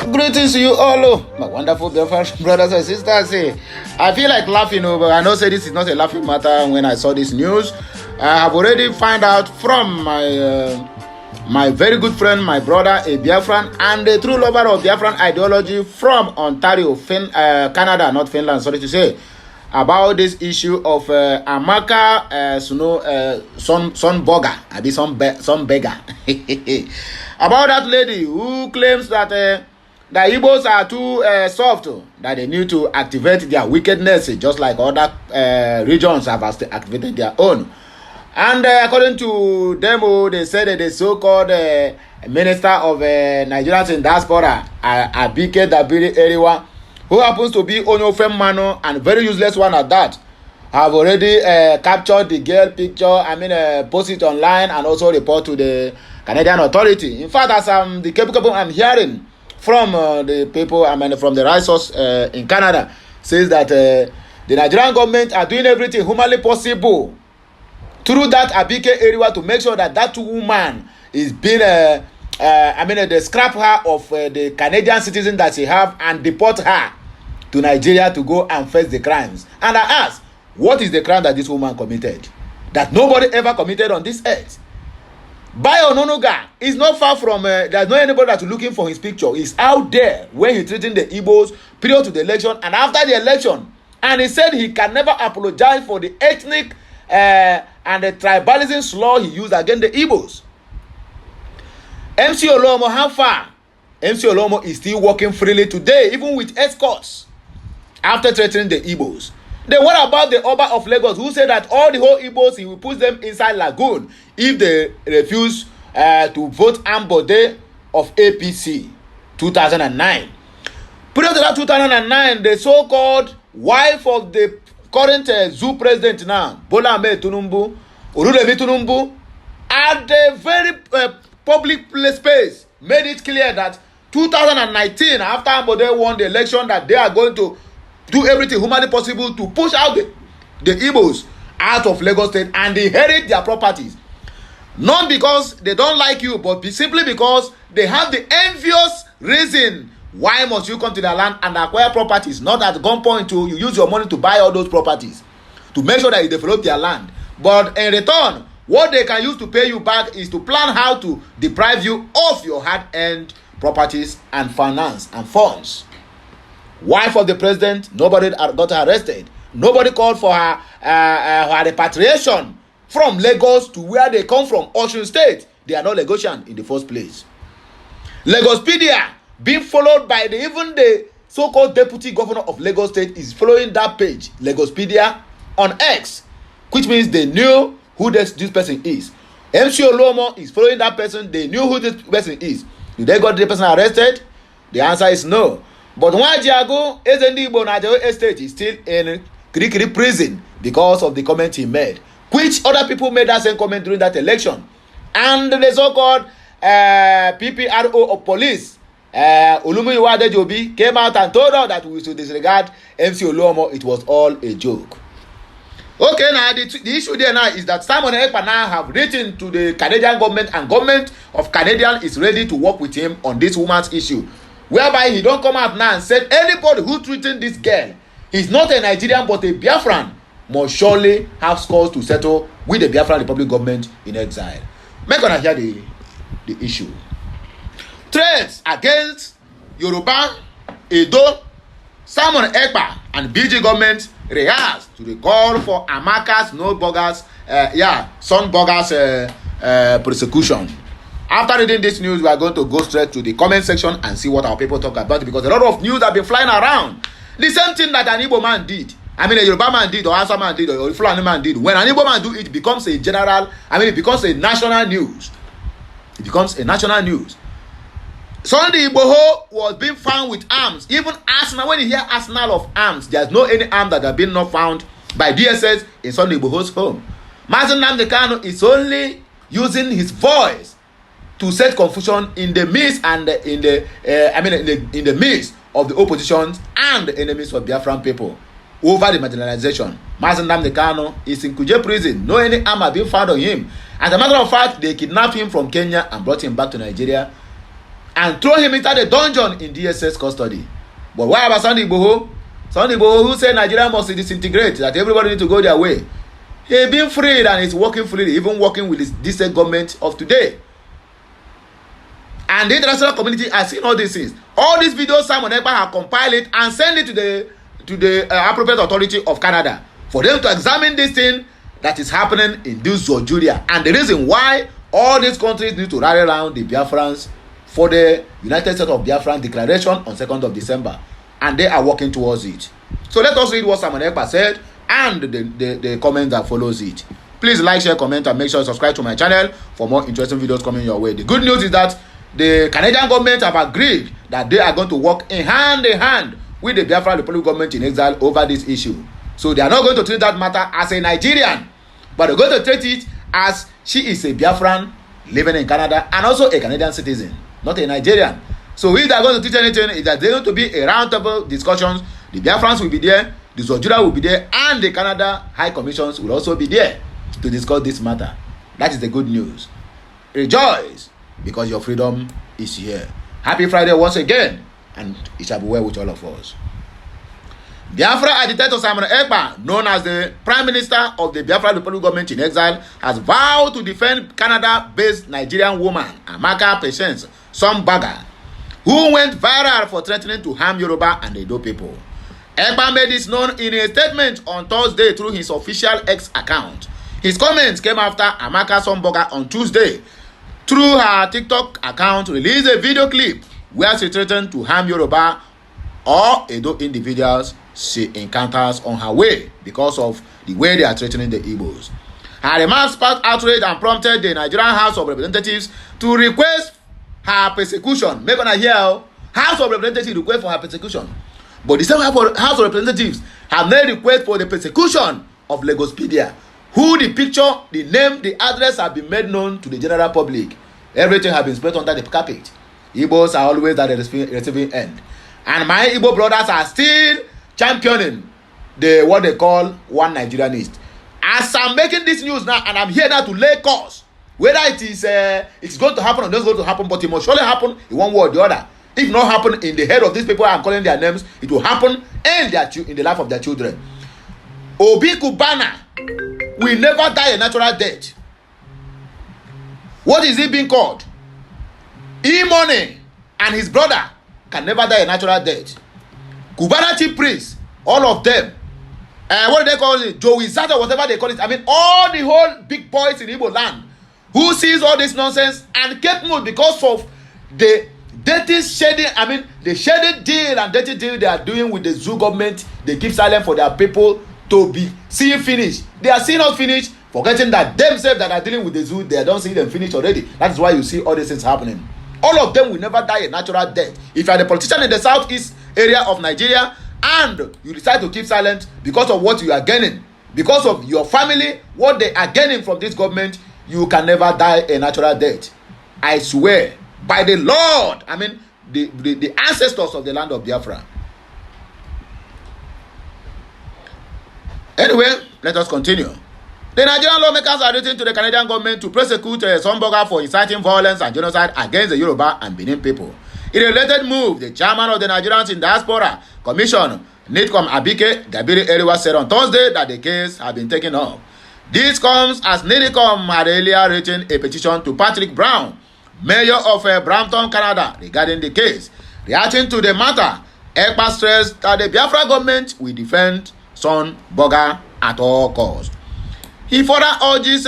Greetings to you all, my wonderful brothers and sisters. I feel like laughing, but I know say this is not a laughing matter. When I saw this news, I have already found out from my very good friend, my brother, a Biafran, and a true lover of Biafran ideology from Ontario, Canada, not Finland, sorry to say, about this issue of Amaka Sonboga, I be some beggar. About that lady who claims that the Igbos are too soft, that they need to activate their wickedness, just like other regions have activated their own. And according to them, they said that the so-called Minister of Nigerians in Diaspora, Abike Dabiri Eriwa, who happens to be Onyo Mano and very useless one at that, have already captured the girl picture, post it online and also report to the Canadian authority. In fact, as the people I'm hearing from the people, from the right source in Canada, says that the Nigerian government are doing everything humanly possible through that Abike area to make sure that that woman is being, they scrap her of the Canadian citizen that she have and deport her to Nigeria to go and face the crimes. And I ask, what is the crime that this woman committed that nobody ever committed on this earth? Bayo Ononuga is not far from, there's no anybody that's looking for his picture. He's out there when he's treating the Igbos prior to the election and after the election. And he said he can never apologize for the ethnic and the tribalism slur he used against the Igbos. MC Olomo, how far? MC Olomo is still working freely today, even with escorts, after threatening the Igbos. Then what about the Oba of Lagos, who said that all the whole Igbos, he will put them inside Lagoon if they refuse to vote Ambode of APC 2009. Prior to that 2009, the so-called wife of the current ZUU president now, Bola Ahmed Tinubu, Oluremi Tinubu, at a very public space, made it clear that 2019, after Ambode won the election, that they are going to do everything humanly possible to push out the Igbos out of Lagos State and inherit their properties. Not because they don't like you, but simply because they have the envious reason why must you come to their land and acquire properties, not at gunpoint to you use your money to buy all those properties, to make sure that you develop their land. But in return, what they can use to pay you back is to plan how to deprive you of your hard-earned properties and finance and funds. Wife of the president, nobody got arrested. Nobody called for her repatriation from Lagos to where they come from, Osun State. They are not Lagosian in the first place. Lagospedia, being followed by even the so-called deputy governor of Lagos State, is following that page, Lagospedia, on X, which means they knew who this person is. MC Olomo is following that person. They knew who this person is. Did they got the person arrested? The answer is no. But Nwajiago Ezendigbo Najewo Estate is still in Kirikiri prison because of the comment he made, which other people made that same comment during that election. And the so-called PPRO of police, Olumuyiwa Adejobi, came out and told us that we should disregard MC Olomo. It was all a joke. Okay, now the issue there now is that Simon Ekpa now have written to the Canadian government, and government of Canadian is ready to work with him on this woman's issue, whereby he don't come out now and say anybody who treating this girl is not a Nigerian but a Biafran must surely have scores to settle with the Biafran Republic government in exile. Make gonna hear the issue. Threats against Yoruba, Edo, Simon Ekpa and BG government reacts to the call for Amaka's Sonboga's prosecution. After reading this news, we are going to go straight to the comment section and see what our people talk about, because a lot of news have been flying around. The same thing that an Igbo man did, a Yoruba man did, or Hausa man did, or Fulani man did. When an Igbo man do it, becomes a it becomes a national news. It becomes a national news. Sunday Igboho was being found with arms. Even arsenal, when you hear arsenal of arms, there's no any arm that have been not found by DSS in Sunday Igboho's home. Mazi Nnamdi Kanu is only using his voice to set confusion in the midst and in the midst of the opposition and the enemies of Biafran people over the marginalization. Mazi Nnamdi Kanu is in Kuje prison. No any arm have been found on him. As a matter of fact, they kidnapped him from Kenya and brought him back to Nigeria. and throw him inside the dungeon in DSS custody. But what about Sunday Igboho? Sunday Igboho, who said Nigeria must disintegrate, that everybody need to go their way. He been freed and is working freely, even working with this government of today. And the international community has seen all these things. All these videos, Simon Ekpa have compiled it and sent it to the appropriate authority of Canada for them to examine this thing that is happening in this ZOOGERIA, and the reason why all these countries need to rally around the Biafrans for the United States of Biafran declaration on 2nd of December, and they are working towards it. So let us read what Simon Ekpa said and the comment that follows it. Please like, share, comment, and make sure you subscribe to my channel for more interesting videos coming your way. The good news is that the Canadian government have agreed that they are going to work in hand with the Biafran Republic government in exile over this issue. So they are not going to treat that matter as a Nigerian, but they're going to treat it as she is a Biafran living in Canada and also a Canadian citizen, not a Nigerian. So if they are going to teach anything, is that they're going to be a roundtable discussions. The Biafrans will be there, the ZOOGERIA will be there, and the Canada High Commissions will also be there to discuss this matter. That is the good news. Rejoice, because your freedom is here. Happy Friday once again, and it shall be well with all of us. Biafra agitator Simon Ekpa, known as the Prime Minister of the Biafra Republic government in exile, has vowed to defend Canada-based Nigerian woman Amaka Patience Sombaga, who went viral for threatening to harm Yoruba and Edo people. Ekpa made this known in a statement on Thursday through his official X account. His comments came after Amaka Sombaga on Tuesday, through her TikTok account, released a video clip where she threatened to harm Yoruba or Edo individuals she encounters on her way because of the way they are threatening the Igbos. Her remarks sparked outrage and prompted the Nigerian House of Representatives to request her persecution. Make una hear, House of Representatives request for her persecution. But the same House of Representatives have made request for the persecution of Lagospedia, who the picture, the name, the address have been made known to the general public. Everything has been spread under the carpet. Igbos are always at the receiving end. And my Igbo brothers are still championing the what they call one Nigerianist. As I'm making this news now, and I'm here now to lay cause, whether it is it's going to happen or not going to happen, but it must surely happen in one way or the other. If not happen in the head of these people I'm calling their names, it will happen in the life of their children. Obi Kubana will never die a natural death. What is he being called? E-Money and his brother can never die a natural death. Kubana chief priest, all of them, what do they call it? Joey Zata, whatever they call it. I mean, all the whole big boys in Igbo land who sees all this nonsense and kept mute because of the dirty shady, the shady deal and dirty deal they are doing with the ZUU government. They keep silent for their people to be seeing finish. They are seeing us finish, forgetting that themselves that are dealing with the ZUU, they don't see them finish already. That's why you see all these things happening. All of them will never die a natural death. If you are the politician in the southeast area of Nigeria and you decide to keep silent because of what you are gaining, because of your family, what they are gaining from this government, you can never die a natural death. I swear, by the Lord, the ancestors of the land of Biafra. Anyway, let us continue. The Nigerian lawmakers are written to the Canadian government to prosecute Sombaga for inciting violence and genocide against the Yoruba and Benin people. In a related move, the chairman of the Nigerians in Diaspora Commission, Nitcom Abike Gabiri Eriwa, said on Thursday that the case had been taken up. This comes as Nitcom had earlier written a petition to Patrick Brown, mayor of Brampton, Canada, regarding the case. Reacting to the matter, Ekpa stressed that the Biafra government will defend Sombaga at all costs. He further urges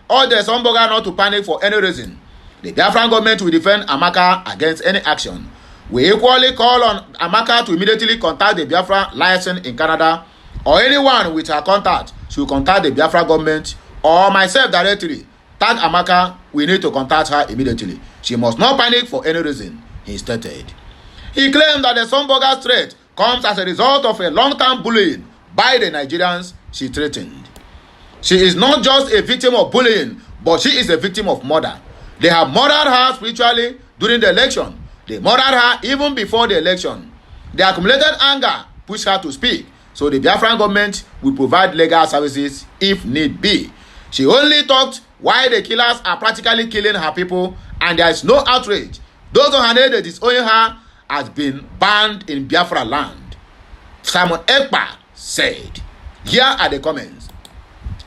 all the Sombaga not to panic for any reason. The Biafran government will defend Amaka against any action. We equally call on Amaka to immediately contact the Biafra license in Canada, or anyone with her contact should contact the Biafra government or myself directly. Tag Amaka, we need to contact her immediately. She must not panic for any reason, he stated. He claimed that the Sombaga threat comes as a result of a long-term bullying by the Nigerians she threatened. She is not just a victim of bullying, but she is a victim of murder. They have murdered her spiritually during the election. They murdered her even before the election. The accumulated anger pushed her to speak, so the Biafran government will provide legal services if need be. She only talked while the killers are practically killing her people, and there is no outrage Those on her name that disowning her has been banned in Biafra land. Simon Ekpa said. Here are the comments.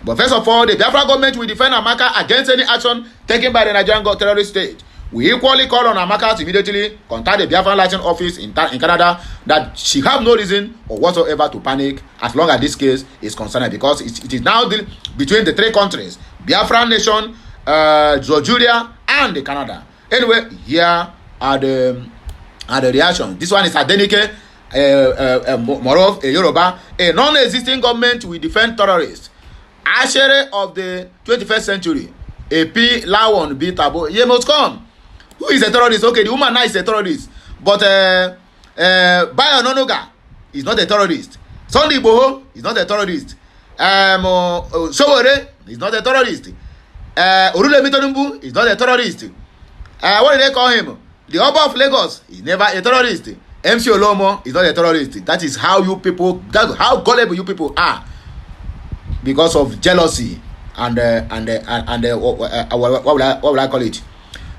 But first of all, the Biafra government will defend Amaka against any action taken by the Nigerian terrorist state. We equally call on Amaka to immediately contact the Biafran license office in Canada that she have no reason or whatsoever to panic as long as this case is concerned, because it is now between the three countries, Biafran nation, ZOOGERIA, and the Canada. Anyway, here are the reactions. This one is Adenike Morov, a Yoruba. A non-existing government will defend terrorists. Ashere of the 21st century. AP Lawon B Tabo. Ye must come. Who is a terrorist? Okay, the woman now is a terrorist. But Bayo Nonoga is not a terrorist. Sunday Boho is not a terrorist. Showore is not a terrorist. Orule Mitonumbu is not a terrorist. What do they call him? The Oba of Lagos is never a terrorist. MC Olomo is not a terrorist. That is how you people, that's how gullible you people are, because of jealousy and what will I call it?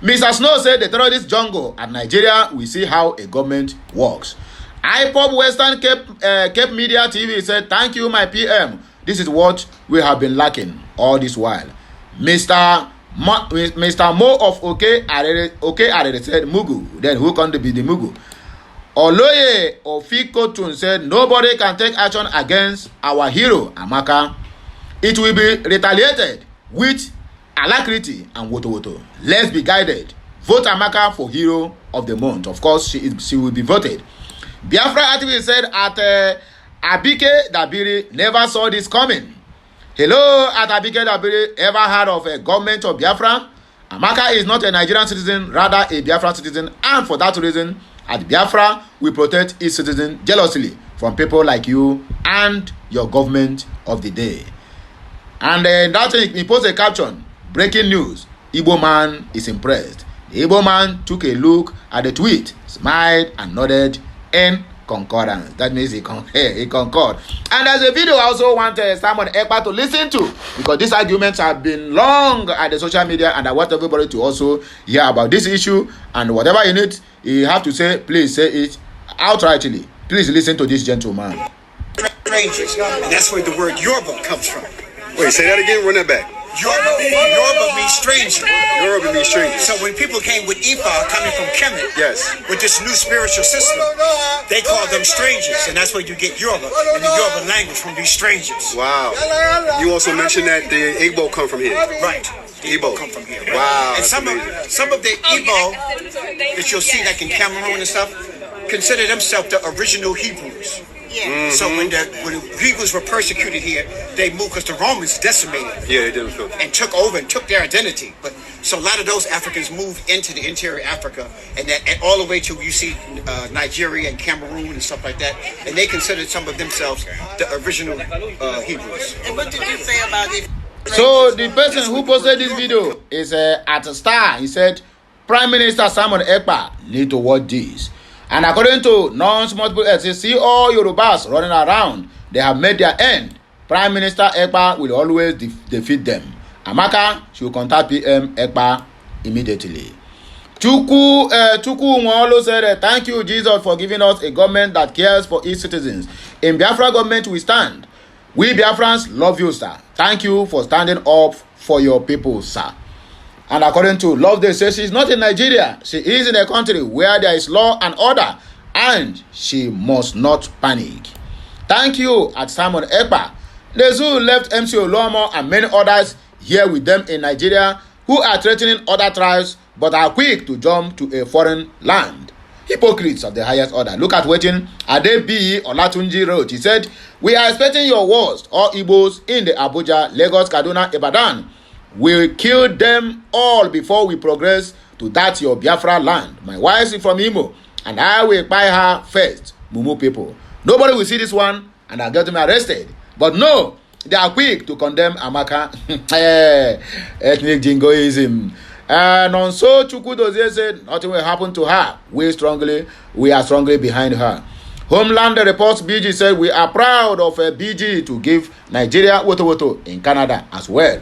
Mr. Snow said the terrorist jungle at Nigeria, we see how a government works. IPOP Western Cape Media TV said, thank you, my PM. This is what we have been lacking all this while. Mr. Mo of OK Arere said Mugu. Then who can be the Mugu? Oloye Ofikotun said, nobody can take action against our hero, Amaka. It will be retaliated with alacrity and woto. Let's be guided. Vote Amaka for hero of the month. Of course, she will be voted. Biafra activist said at Abike Dabiri never saw this coming. Hello, at Abike Dabiri, ever heard of a government of Biafra? Amaka is not a Nigerian citizen, rather a Biafran citizen, and for that reason, at Biafra, we protect its citizens jealously from people like you and your government of the day. And that he posted a caption, breaking news, Igbo man is impressed. The Igbo man took a look at the tweet, smiled and nodded in concordance. That means he concurred. And there's a video I also want Simon Ekpa to listen to, because these arguments have been long at the social media, and I want everybody to also hear about this issue, and whatever you need, you have to say, please say it outrightly. Please listen to this gentleman. Strangers, and that's where the word Yoruba comes from. Wait, say that again, run that back. Yoruba means stranger. Yoruba means stranger. So when people came with Ifa coming from Kemet, yes, with this new spiritual system, they called them strangers, and that's where you get Yoruba and the Yoruba language from these strangers. Wow. You also mentioned that the Igbo come from here. Right. The Igbo come from here. Right? Wow. And some of the Igbo that you'll see, like in Cameroon and stuff, consider themselves the original Hebrews. Yeah. So when the Hebrews were persecuted here, they moved because the Romans decimated. Yeah, they didn't feel that. And took over and took their identity. But so a lot of those Africans moved into the interior Africa, and all the way to you see Nigeria and Cameroon and stuff like that. And they considered some of themselves the original Hebrews. And what did you say about it? So the person who posted this video is at a star. He said, Prime Minister Simon Ekpa need to watch this. And according to non-multiple experts, see all Yorubas running around. They have made their end. Prime Minister Ekpa will always defeat them. Amaka should contact PM Ekpa immediately. Chukwu Nwolo said, thank you, Jesus, for giving us a government that cares for its citizens. In Biafra government we stand. We Biafrans love you, sir. Thank you for standing up for your people, sir. And according to Love, they say she is not in Nigeria. She is in a country where there is law and order, and she must not panic. Thank you at Simon Ekpa. The ZUU left MC Olomo and many others here with them in Nigeria who are threatening other tribes but are quick to jump to a foreign land. Hypocrites of the highest order. Look at what AGBALA Olatunji wrote. He said, we are expecting your worst, all Igbos in the Abuja, Lagos, Kaduna, Ibadan. We'll kill them all before we progress to that your Biafra land. My wife is from Imo, and I will buy her first. Mumu people. Nobody will see this one, and I'll get them arrested. But no, they are quick to condemn Amaka. Ethnic jingoism. And on so Chukwudozie said, nothing will happen to her. We are strongly behind her. Homeland reports BG said, we are proud of BG to give Nigeria woto in Canada as well.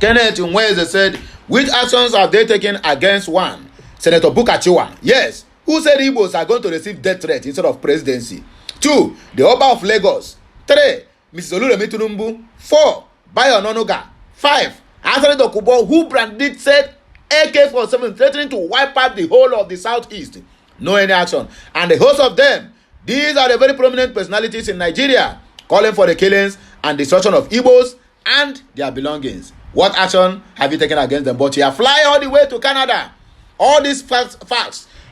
Kenneth Nweze said, which actions have they taken against one? Senator Bukachiwa, yes, who said Igbos are going to receive death threat instead of presidency. 2. The Oba of Lagos. 3. Mrs. Oluremi Tinubu. 4. Bayo Ononuga. 5. Senator Kubo, who branded said AK-47 threatening to wipe out the whole of the southeast. No any action. And the host of them, these are the very prominent personalities in Nigeria calling for the killings and destruction of Igbos and their belongings. What action have you taken against them? But you are flying all the way to Canada. All these facts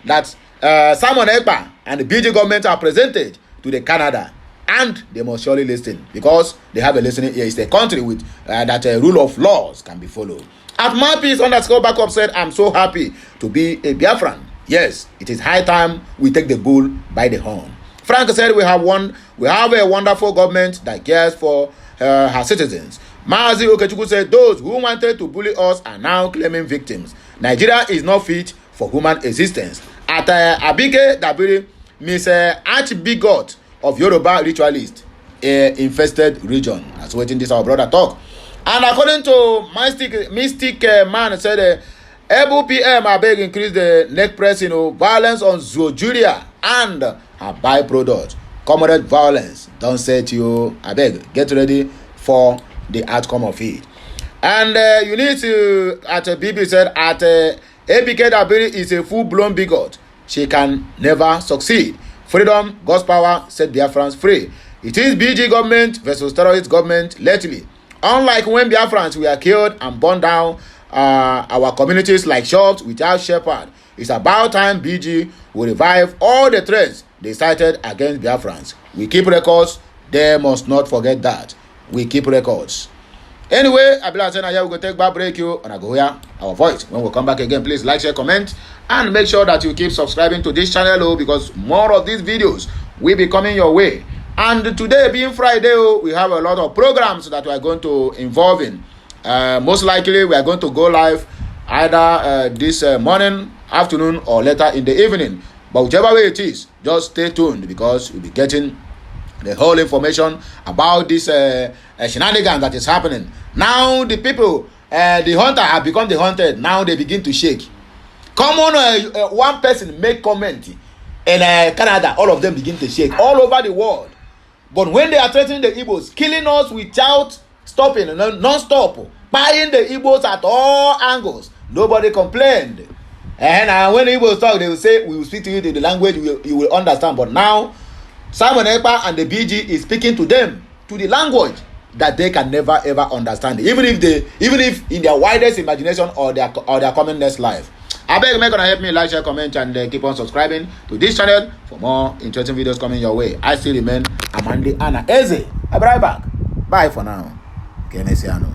that Simon Ekpa and the BG government are presented to the Canada, and they must surely listen because they have a listening ear. It's a country with that rule of laws can be followed. At Mapis_backup said, I'm so happy to be a Biafran. Yes, it is high time we take the bull by the horn. Frank said, we have a wonderful government that cares for her citizens. Maazi Okechukwu said, those who wanted to bully us are now claiming victims. Nigeria is not fit for human existence. At Abike Dabiri, Miss Archbigot of Yoruba ritualist, infested region. That's what this our brother talk. And according to Mystic Man said, Ebu PM abeg increase the neck pressing violence on ZUGERIA and her byproduct. Comrade violence. Don't say to you, abeg, get ready for the outcome of it. And you need to, at BB said, at ABK Dabiri is a full-blown bigot. She can never succeed. Freedom, God's power, set Biafrans free. It is BG government versus terrorist government lately. Unlike when Biafrans were killed and burned down our communities like shops without shepherd, it's about time BG will revive all the threats they cited against Biafrans. We keep records. They must not forget that. We keep records. Anyway, AGBALA said, here we go take back break you and I go hear our voice. When we come back again, please like, share, comment, and make sure that you keep subscribing to this channel because more of these videos will be coming your way. And today being Friday, we have a lot of programs that we are going to involve in. Most likely, we are going to go live either this morning, afternoon, or later in the evening. But whichever way it is, just stay tuned because we'll be getting the whole information about this shenanigans that is happening. Now the people, the hunter have become the hunted. Now they begin to shake. Come on, one person make comment in Canada, all of them begin to shake all over the world. But when they are threatening the Igbos, killing us without stopping, non-stop, buying the Igbos at all angles, nobody complained. And when the Igbos talk, they will say, we will speak to you in the language you will understand. But now, Simon Ekpa and the BG is speaking to them, to the language that they can never ever understand, even if in their widest imagination or their common next life. I beg make gonna help me like, share, comment, and keep on subscribing to this channel for more interesting videos coming your way. I still remain Amandi Ana Eze. I'll be right back. Bye for now. Kenesiano.